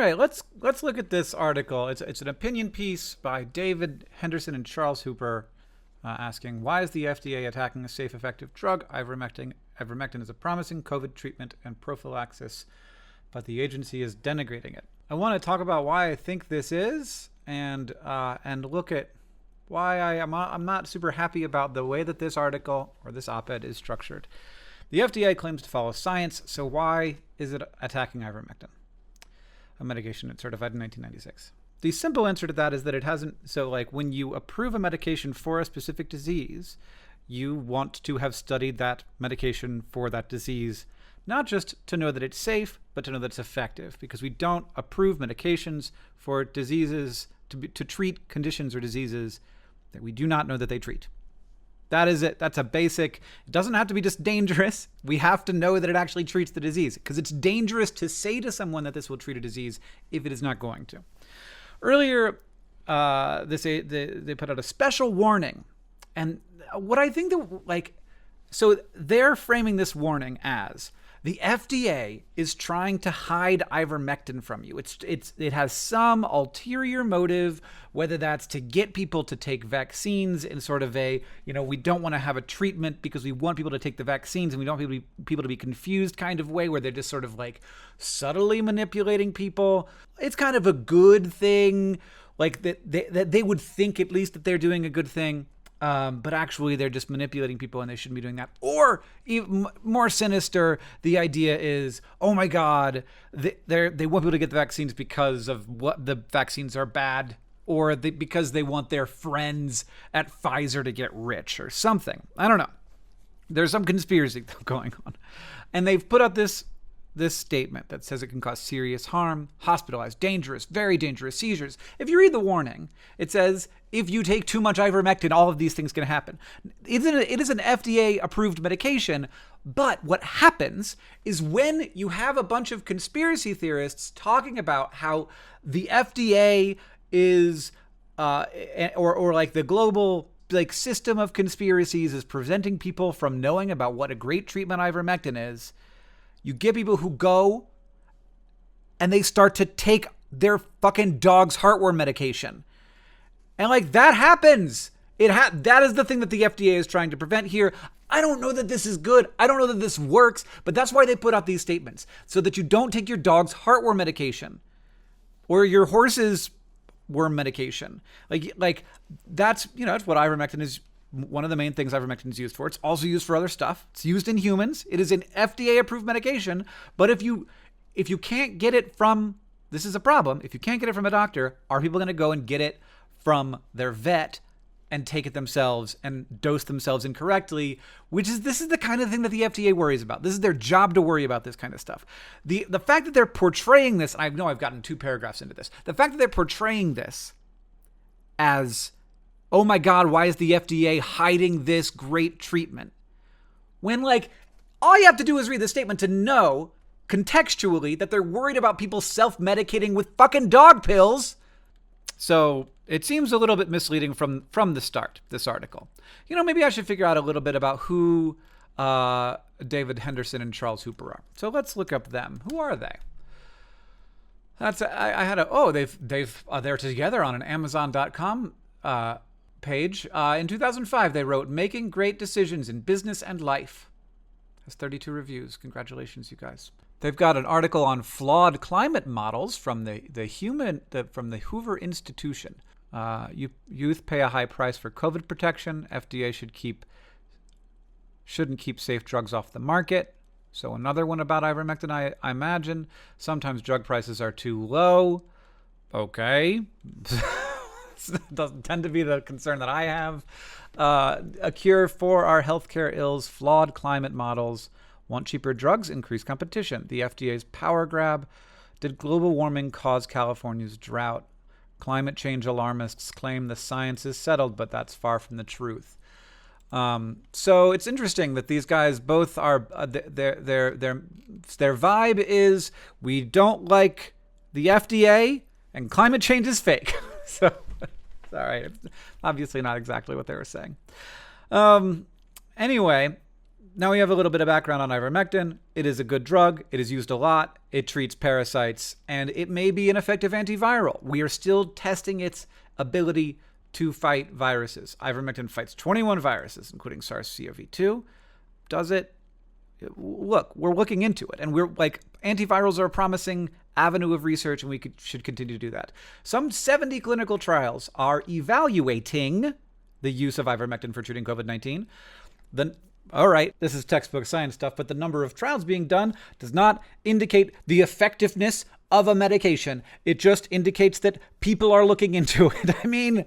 right, let's look at this article. It's an opinion piece by David Henderson and Charles Hooper, asking, why is the FDA attacking a safe, effective drug? Ivermectin. Ivermectin is a promising COVID treatment and prophylaxis, but the agency is denigrating it. I want to talk about why I think this is, and look at why I'm not super happy about the way that this article or this op-ed is structured. The FDA claims to follow science, so why is it attacking ivermectin, a medication it certified in 1996? The simple answer to that is that it hasn't. So, like, when you approve a medication for a specific disease, you want to have studied that medication for that disease, not just to know that it's safe, but to know that it's effective, because we don't approve medications for diseases to treat conditions or diseases that we do not know that they treat. That is it. That's a basic. It doesn't have to be just dangerous. We have to know that it actually treats the disease, because it's dangerous to say to someone that this will treat a disease if it is not going to. Earlier, they put out a special warning. And what I think so they're framing this warning as the FDA is trying to hide ivermectin from you. It has some ulterior motive, whether that's to get people to take vaccines in sort of a, we don't want to have a treatment because we want people to take the vaccines and we don't want people to be confused kind of way, where they're just sort of like subtly manipulating people. It's kind of a good thing, like that they would think at least that they're doing a good thing. But actually they're just manipulating people and they shouldn't be doing that. Or even more sinister, the idea is, oh my God, they want people to get the vaccines because of what the vaccines are bad, or because they want their friends at Pfizer to get rich or something. I don't know. There's some conspiracy going on. And they've put out this statement that says it can cause serious harm, hospitalized, dangerous, very dangerous seizures. If you read the warning, it says if you take too much ivermectin, all of these things can happen. It is an FDA-approved medication, but what happens is when you have a bunch of conspiracy theorists talking about how the FDA is, or like the global system of conspiracies is preventing people from knowing about what a great treatment ivermectin is, you get people who go and they start to take their fucking dog's heartworm medication. And that happens. That is the thing that the FDA is trying to prevent here. I don't know that this is good. I don't know that this works, but that's why they put out these statements, so that you don't take your dog's heartworm medication or your horse's worm medication. That's what ivermectin is. One of the main things ivermectin is used for. It's also used for other stuff. It's used in humans. It is an FDA-approved medication. But if you can't get it from, this is a problem. If you can't get it from a doctor, are people going to go and get it from their vet and take it themselves and dose themselves incorrectly? This is the kind of thing that the FDA worries about. This is their job to worry about this kind of stuff. The fact that they're portraying this, and I know I've gotten 2 paragraphs into this. The fact that they're portraying this as, oh my God, why is the FDA hiding this great treatment? When all you have to do is read the statement to know contextually that they're worried about people self-medicating with fucking dog pills. So it seems a little bit misleading from the start, this article. Maybe I should figure out a little bit about who David Henderson and Charles Hooper are. So let's look up them. Who are they? They're together on an Amazon.com page. In 2005, they wrote "Making Great Decisions in Business and Life." Has 32 reviews. Congratulations, you guys. They've got an article on flawed climate models from the Hoover Institution. Youth pay a high price for COVID protection. FDA shouldn't keep safe drugs off the market. So another one about ivermectin, I imagine. Sometimes drug prices are too low. Okay. Doesn't tend to be the concern that I have. A cure for our healthcare ills, flawed climate models. Want cheaper drugs? Increase competition. The FDA's power grab. Did global warming cause California's drought? Climate change alarmists claim the science is settled, but that's far from the truth. So it's interesting that these guys both are their vibe is, we don't like the FDA and climate change is fake. So it's all right. Obviously not exactly what they were saying. Anyway, Now we have a little bit of background on ivermectin. It is a good drug. It is used a lot. It treats parasites, and it may be an effective antiviral. We are still testing its ability to fight viruses. Ivermectin fights 21 viruses, including SARS-CoV-2. Does it? Look, we're looking into it, and we're like, antivirals are a promising avenue of research, and we should continue to do that. Some 70 clinical trials are evaluating the use of ivermectin for treating COVID-19. All right, this is textbook science stuff, but the number of trials being done does not indicate the effectiveness of a medication. It just indicates that people are looking into it. I mean,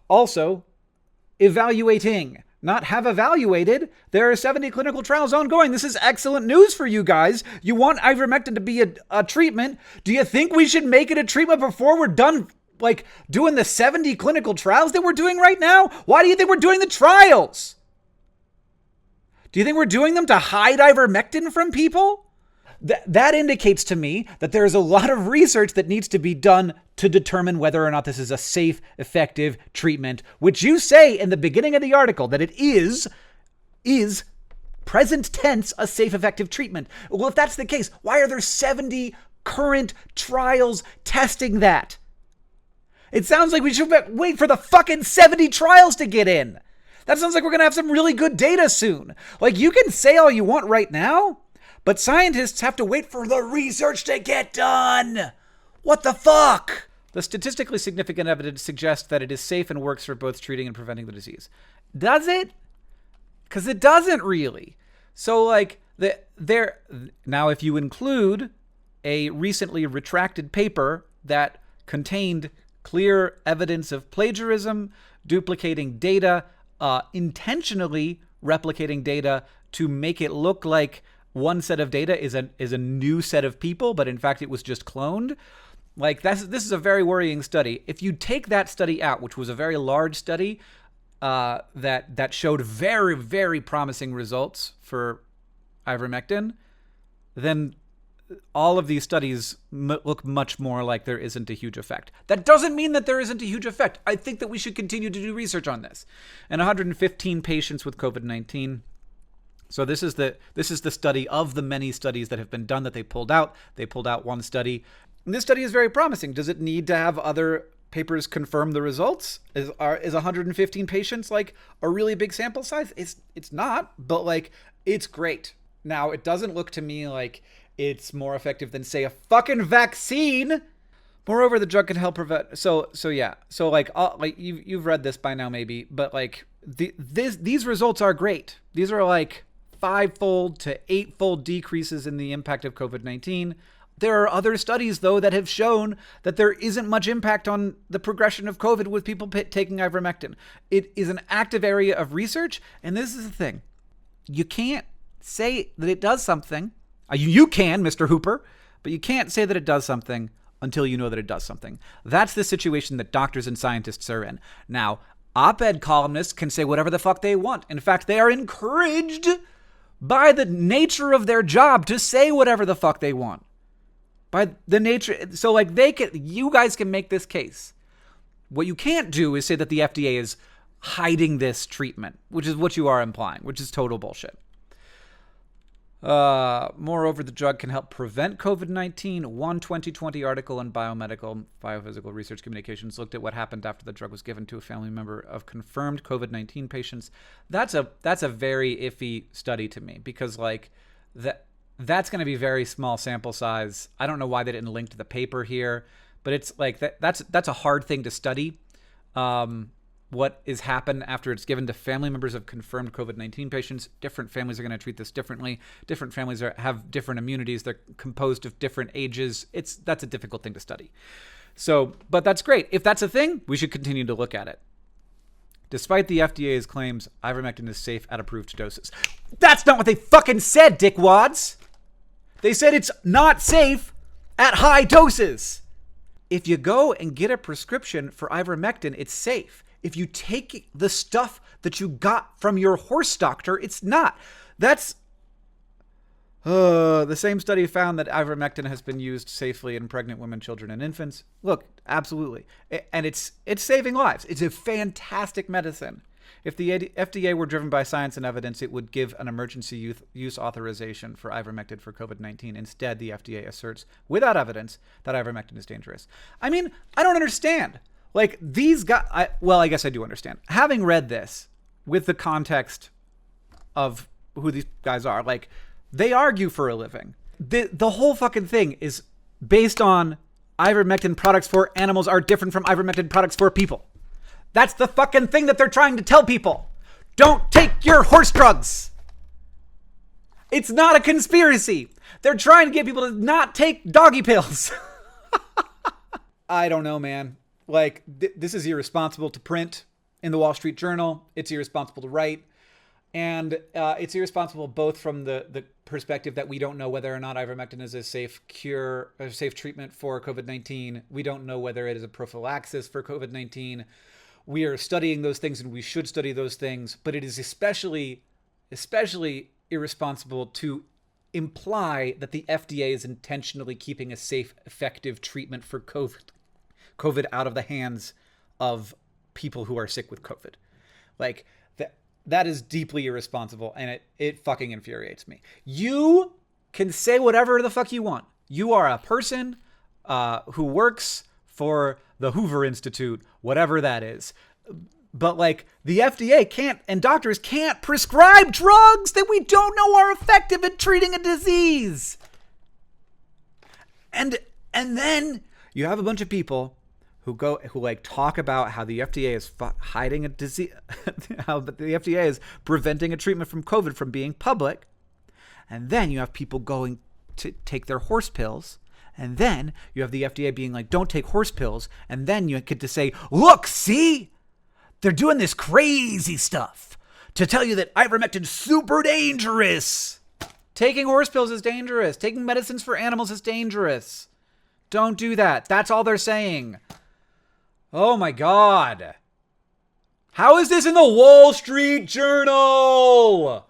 also evaluating, not have evaluated. There are 70 clinical trials ongoing. This is excellent news for you guys. You want ivermectin to be a treatment. Do you think we should make it a treatment before we're done, like, doing the 70 clinical trials that we're doing right now? Why do you think we're doing the trials? Do you think we're doing them to hide ivermectin from people? That indicates to me that there is a lot of research that needs to be done to determine whether or not this is a safe, effective treatment, which you say in the beginning of the article that it is present tense a safe, effective treatment. Well, if that's the case, why are there 70 current trials testing that? It sounds like we should wait for the fucking 70 trials to get in. That sounds like we're going to have some really good data soon. Like, you can say all you want right now, but scientists have to wait for the research to get done. What the fuck? The statistically significant evidence suggests that it is safe and works for both treating and preventing the disease. Does it? Because it doesn't really. So, like, now if you include a recently retracted paper that contained clear evidence of plagiarism, duplicating data, intentionally replicating data to make it look like one set of data is a new set of people, but in fact it was just cloned. Like, this is a very worrying study. If you take that study out, which was a very large study that showed very, very promising results for ivermectin, then all of these studies look much more like there isn't a huge effect. That doesn't mean that there isn't a huge effect. I think that we should continue to do research on this. And 115 patients with COVID-19. So this is the study of the many studies that have been done that they pulled out. They pulled out one study. And this study is very promising. Does it need to have other papers confirm the results? Is 115 patients like a really big sample size? It's not, but like, it's great. Now, it doesn't look to me like it's more effective than, say, a fucking vaccine. Moreover, the drug can help prevent. So yeah. So like you've read this by now maybe, but like these results are great. These are like 5-fold to 8-fold decreases in the impact of COVID-19. There are other studies, though, that have shown that there isn't much impact on the progression of COVID with people taking ivermectin. It is an active area of research, and this is the thing. You can't say that it does something. You can, Mr. Hooper, but you can't say that it does something until you know that it does something. That's the situation that doctors and scientists are in. Now, op-ed columnists can say whatever the fuck they want. In fact, they are encouraged by the nature of their job to say whatever the fuck they want. By the nature, so like you guys can make this case. What you can't do is say that the FDA is hiding this treatment, which is what you are implying, which is total bullshit. Moreover, the drug can help prevent COVID-19. One 2020 article in Biophysical Research Communications looked at what happened after the drug was given to a family member of confirmed COVID-19 patients. That's a very iffy study to me, because like that's going to be very small sample size. I don't know why they didn't link to the paper here, but it's like that's a hard thing to study. What is happened after it's given to family members of confirmed COVID-19 patients. Different families are going to treat this differently. Different families have different immunities. They're composed of different ages. That's a difficult thing to study. So, but that's great. If that's a thing, we should continue to look at it. Despite the FDA's claims, ivermectin is safe at approved doses. That's not what they fucking said, dickwads. They said it's not safe at high doses. If you go and get a prescription for ivermectin, it's safe. If you take the stuff that you got from your horse doctor, it's not. That's the same study found that ivermectin has been used safely in pregnant women, children, and infants. Look, absolutely. And it's saving lives. It's a fantastic medicine. If the FDA were driven by science and evidence, it would give an emergency use authorization for ivermectin for COVID-19. Instead, the FDA asserts, without evidence, that ivermectin is dangerous. I mean, I don't understand. Like, these guys... I guess I do understand. Having read this with the context of who these guys are, like, they argue for a living. The whole fucking thing is based on ivermectin products for animals are different from ivermectin products for people. That's the fucking thing that they're trying to tell people. Don't take your horse drugs. It's not a conspiracy. They're trying to get people to not take doggy pills. I don't know, man. Like, this is irresponsible to print in the Wall Street Journal. It's irresponsible to write. And it's irresponsible both from the perspective that we don't know whether or not ivermectin is a safe cure, a safe treatment for COVID-19. We don't know whether it is a prophylaxis for COVID-19. We are studying those things, and we should study those things. But it is especially irresponsible to imply that the FDA is intentionally keeping a safe, effective treatment for COVID out of the hands of people who are sick with COVID. Like, that is deeply irresponsible, and it fucking infuriates me. You can say whatever the fuck you want. You are a person who works for the Hoover Institute, whatever that is. But, like, the FDA can't, and doctors can't prescribe drugs that we don't know are effective at treating a disease. And then you have a bunch of people who talk about how the FDA is hiding a disease, how the FDA is preventing a treatment from COVID from being public. And then you have people going to take their horse pills. And then you have the FDA being like, don't take horse pills. And then you get to say, look, see, they're doing this crazy stuff to tell you that ivermectin's super dangerous. Taking horse pills is dangerous. Taking medicines for animals is dangerous. Don't do that. That's all they're saying. Oh my God. How is this in the Wall Street Journal?